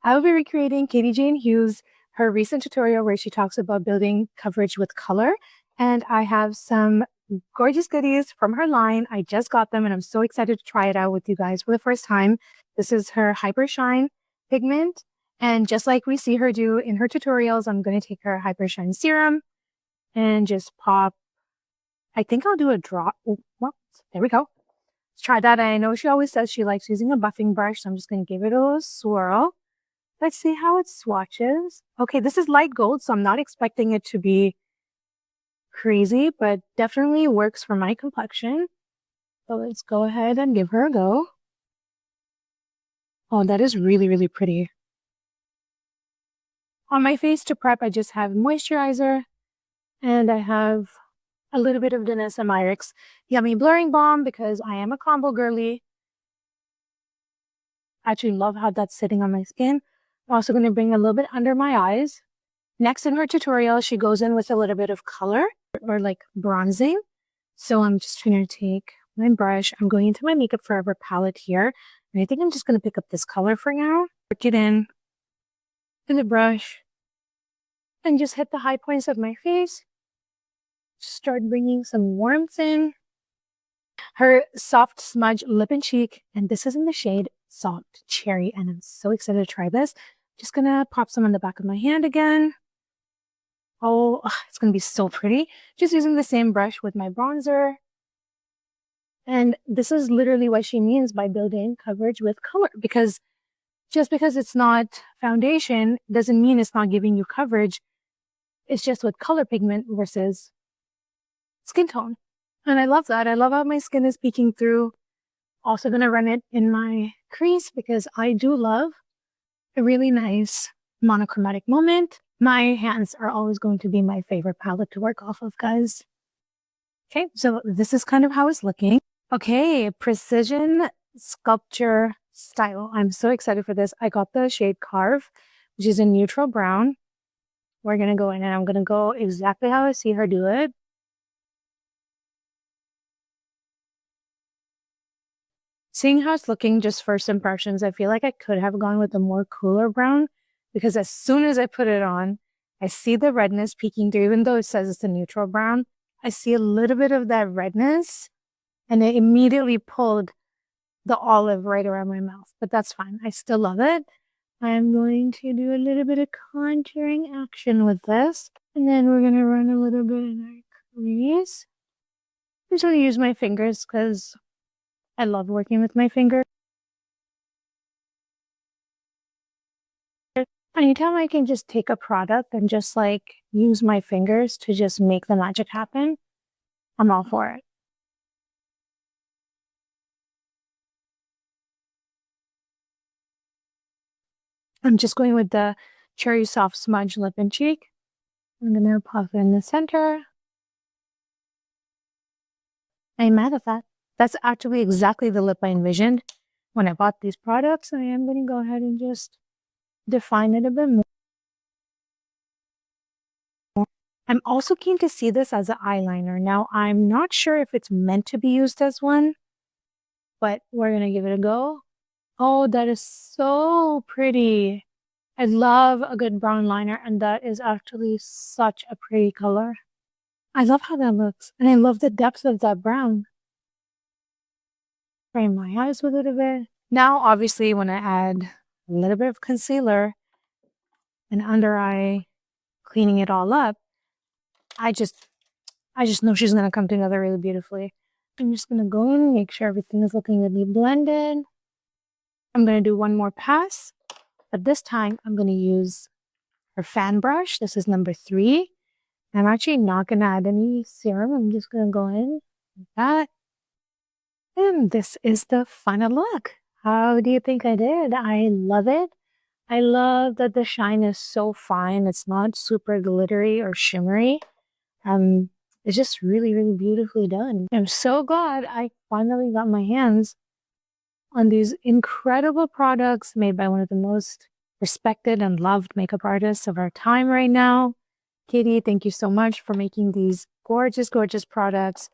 I will be recreating KatieJaneHughes, her recent tutorial where she talks about building coverage with color. And I have some gorgeous goodies from her line. I just got them and I'm so excited to try it out with you guys for the first time. This is her Hyper Shine Pigment. And just like we see her do in her tutorials, I'm going to take her Hyper Shine Serum and just pop. I think I'll do a drop. Oh, well, there we go. Let's try that. I know she always says she likes using a buffing brush, so I'm just going to give it a little swirl. Let's see how it swatches. Okay, this is light gold, so I'm not expecting it to be crazy, but definitely works for my complexion. So let's go ahead and give her a go. Oh, that is really, really pretty. On my face to prep, I just have moisturizer, and I have a little bit of Danessa Myricks Yummy Blurring Balm because I am a combo girly. I actually love how that's sitting on my skin. I'm also going to bring a little bit under my eyes. Next in her tutorial, she goes in with a little bit of color or like bronzing. So I'm just going to take my brush. I'm going into my Makeup Forever palette here. And I think I'm just going to pick up this color for now. Work it in to the brush and just hit the high points of my face. Start bringing some warmth in. Her soft smudge lip and cheek. And this is in the shade Soft Cherry. And I'm so excited to try this. Just going to pop some on the back of my hand again. Oh, it's going to be so pretty. Just using the same brush with my bronzer. And this is literally what she means by building coverage with color. Because just because it's not foundation doesn't mean it's not giving you coverage. It's just with color pigment versus skin tone. And I love that. I love how my skin is peeking through. Also going to run it in my crease because I do love a really nice monochromatic moment. My hands are always going to be my favorite palette to work off of, guys. Okay, so this is kind of how it's looking. Okay, Precision Sculpture Stylo. I'm so excited for this. I got the shade Carve, which is a neutral brown. We're going to go in and I'm going to go exactly how I see her do it. Seeing how it's looking, just first impressions, I feel like I could have gone with a more cooler brown because as soon as I put it on, I see the redness peeking through, even though it says it's a neutral brown. I see a little bit of that redness and it immediately pulled the olive right around my mouth, but that's fine. I still love it. I'm going to do a little bit of contouring action with this, and then we're going to run a little bit in our crease. I'm just going to use my fingers because I love working with my fingers. Anytime I can just take a product and just like use my fingers to just make the magic happen, I'm all for it. I'm just going with the Cherry Soft Smudge Lip and Cheek. I'm going to pop it in the center. I'm mad at that. That's actually exactly the lip I envisioned when I bought these products. I am going to go ahead and just define it a bit more. I'm also keen to see this as an eyeliner. Now, I'm not sure if it's meant to be used as one, but we're going to give it a go. Oh, that is so pretty. I love a good brown liner, and that is actually such a pretty color. I love how that looks, and I love the depth of that brown. Frame my eyes with it a bit. Now, obviously, when I add a little bit of concealer and under eye, cleaning it all up, I just know she's going to come together really beautifully. I'm just going to go in and make sure everything is looking really blended. I'm going to do one more pass, but this time I'm going to use her fan brush. This is number 3. I'm actually not going to add any serum. I'm just going to go in like that. And this is the final look. How do you think I did? I love it. I love that the shine is so fine. It's not super glittery or shimmery. It's just really, really beautifully done. I'm so glad I finally got my hands on these incredible products made by one of the most respected and loved makeup artists of our time right now. Katie, thank you so much for making these gorgeous, gorgeous products.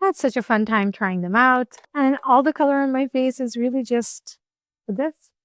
I had such a fun time trying them out. And all the color on my face is really just this.